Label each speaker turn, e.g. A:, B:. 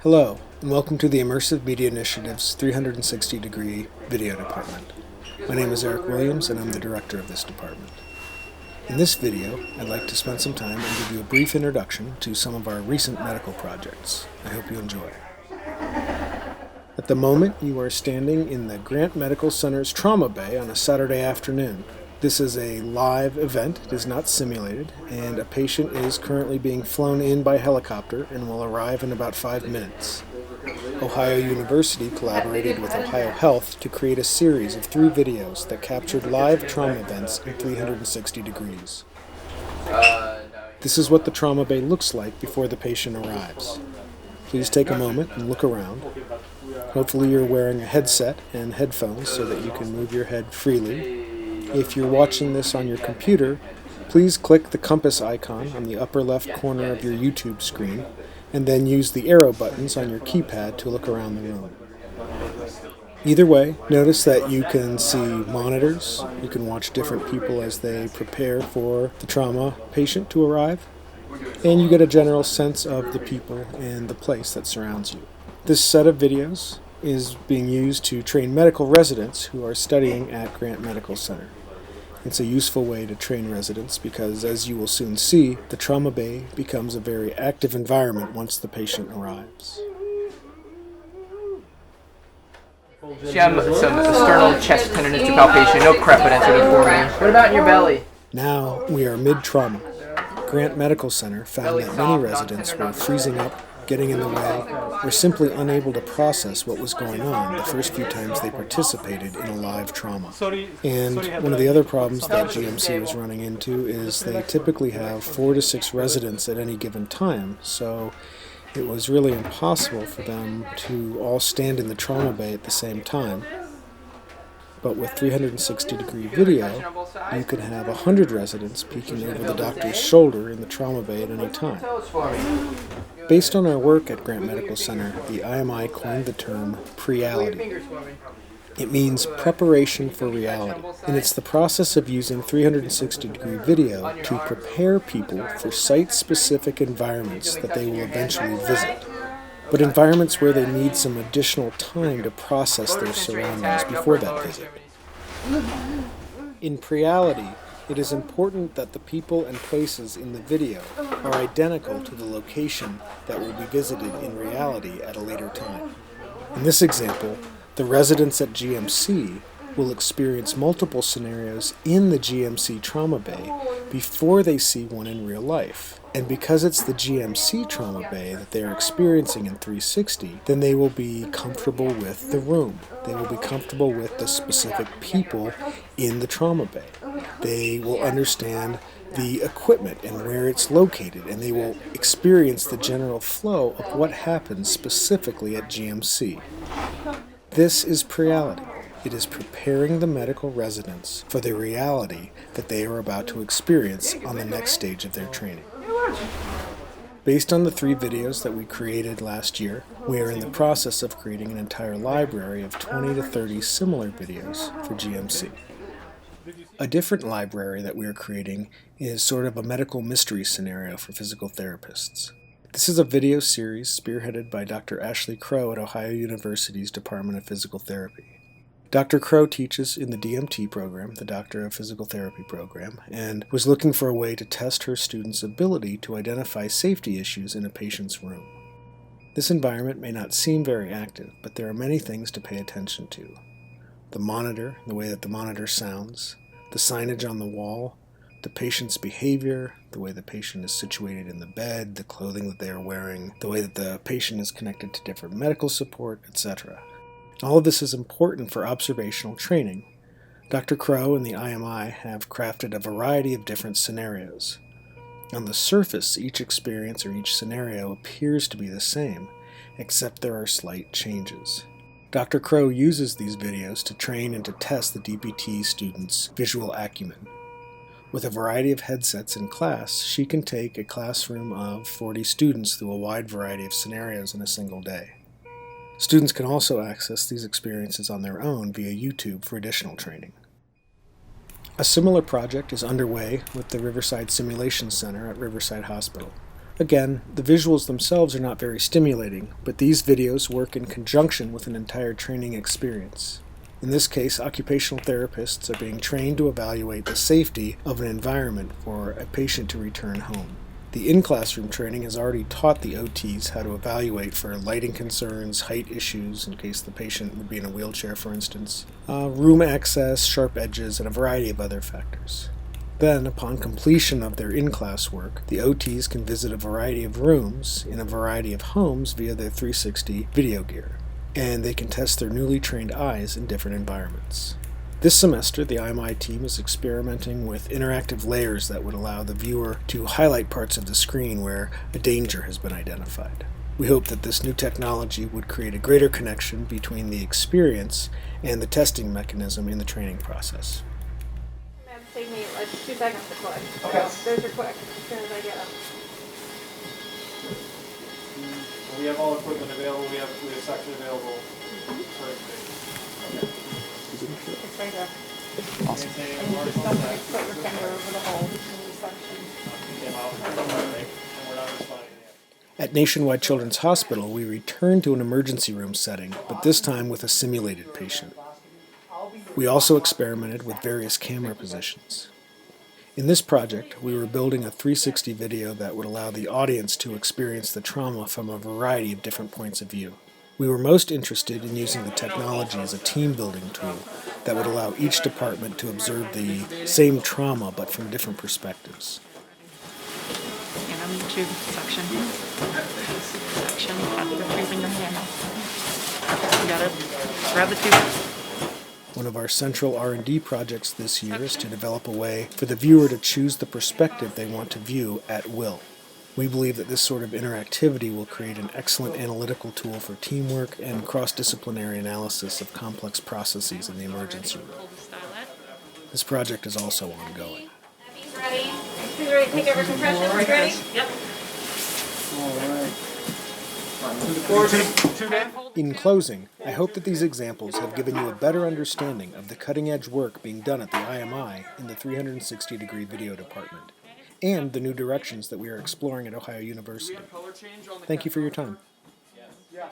A: Hello, and welcome to the Immersive Media Initiative's 360-degree video department. My name is Eric Williams, and I'm the director of this department. In this video, I'd like to spend some time and give you a brief introduction to some of our recent medical projects. I hope you enjoy. At the moment, you are standing in the Grant Medical Center's trauma bay on a Saturday afternoon. This is a live event, it is not simulated, and a patient is currently being flown in by helicopter and will arrive in about 5 minutes. Ohio University collaborated with Ohio Health to create a series of 3 videos that captured live trauma events in 360 degrees. This is what the trauma bay looks like before the patient arrives. Please take a moment and look around. Hopefully you're wearing a headset and headphones so that you can move your head freely. If you're watching this on your computer, please click the compass icon on the upper left corner of your YouTube screen, and then use the arrow buttons on your keypad to look around the room. Either way, notice that you can see monitors, you can watch different people as they prepare for the trauma patient to arrive, and you get a general sense of the people and the place that surrounds you. This set of videos is being used to train medical residents who are studying at Grant Medical Center. It's a useful way to train residents because, as you will soon see, the trauma bay becomes a very active environment once the patient arrives.
B: She had some external chest tenderness to palpation, no crepitancy for me. What about in your belly?
A: Now we are mid-trauma. Grant Medical Center found that many residents were freezing up, getting in the way, or simply unable to process what was going on the first few times they participated in a live trauma. And one of the other problems that GMC was running into is they typically have 4 to 6 residents at any given time, so it was really impossible for them to all stand in the trauma bay at the same time. But with 360-degree video, you could have 100 residents peeking over the doctor's shoulder in the trauma bay at any time. Based on our work at Grant Medical Center, the IMI coined the term pre-reality. It means preparation for reality, and it's the process of using 360-degree video to prepare people for site-specific environments that they will eventually visit, but environments where they need some additional time to process their surroundings before that visit. In pre-reality, it is important that the people and places in the video are identical to the location that will be visited in reality at a later time. In this example, the residents at GMC will experience multiple scenarios in the GMC trauma bay before they see one in real life. And because it's the GMC trauma bay that they are experiencing in 360, then they will be comfortable with the room. They will be comfortable with the specific people in the trauma bay. They will understand the equipment and where it's located, and they will experience the general flow of what happens specifically at GMC. This is pre-reality. It is preparing the medical residents for the reality that they are about to experience on the next stage of their training. Based on the 3 videos that we created last year, we are in the process of creating an entire library of 20 to 30 similar videos for GMC. A different library that we are creating is sort of a medical mystery scenario for physical therapists. This is a video series spearheaded by Dr. Ashley Crow at Ohio University's Department of Physical Therapy. Dr. Crow teaches in the DMT program, the Doctor of Physical Therapy program, and was looking for a way to test her students' ability to identify safety issues in a patient's room. This environment may not seem very active, but there are many things to pay attention to. The monitor, the way that the monitor sounds, the signage on the wall, the patient's behavior, the way the patient is situated in the bed, the clothing that they are wearing, the way that the patient is connected to different medical support, etc. All of this is important for observational training. Dr. Crow and the IMI have crafted a variety of different scenarios. On the surface, each experience or each scenario appears to be the same, except there are slight changes. Dr. Crow uses these videos to train and to test the DPT students' visual acumen. With a variety of headsets in class, she can take a classroom of 40 students through a wide variety of scenarios in a single day. Students can also access these experiences on their own via YouTube for additional training. A similar project is underway with the Riverside Simulation Center at Riverside Hospital. Again, the visuals themselves are not very stimulating, but these videos work in conjunction with an entire training experience. In this case, occupational therapists are being trained to evaluate the safety of an environment for a patient to return home. The in-classroom training has already taught the OTs how to evaluate for lighting concerns, height issues, in case the patient would be in a wheelchair, for instance, room access, sharp edges, and a variety of other factors. Then, upon completion of their in-class work, the OTs can visit a variety of rooms in a variety of homes via their 360 video gear, and they can test their newly trained eyes in different environments. This semester, the IMI team is experimenting with interactive layers that would allow the viewer to highlight parts of the screen where a danger has been identified. We hope that this new technology would create a greater connection between the experience and the testing mechanism in the training process.
C: Take me like 2 seconds to click.
B: Okay.
C: Those are quick as soon as I get them.
D: We have all equipment available. We have section available. Okay.
C: It's right there.
B: Awesome.
C: And you just don't put your finger over the hole between the sections.
D: And we're not responding yet.
A: At Nationwide Children's Hospital, we returned to an emergency room setting, but this time with a simulated patient. We also experimented with various camera positions. In this project, we were building a 360 video that would allow the audience to experience the trauma from a variety of different points of view. We were most interested in using the technology as a team-building tool that would allow each department to observe the same trauma but from different perspectives.
E: And on the tube section. Section. Have to go using your hand. You got it. Grab the tube.
A: One of our central R&D projects this year is to develop a way for the viewer to choose the perspective they want to view at will. We believe that this sort of interactivity will create an excellent analytical tool for teamwork and cross-disciplinary analysis of complex processes in the emergency room. This project is also ongoing.
C: He's ready. He's ready to take over compression. Are you ready?
E: Yep.
A: In closing, I hope that these examples have given you a better understanding of the cutting-edge work being done at the IMI in the 360-degree video department, and the new directions that we are exploring at Ohio University. Thank you for your time.
D: Yes.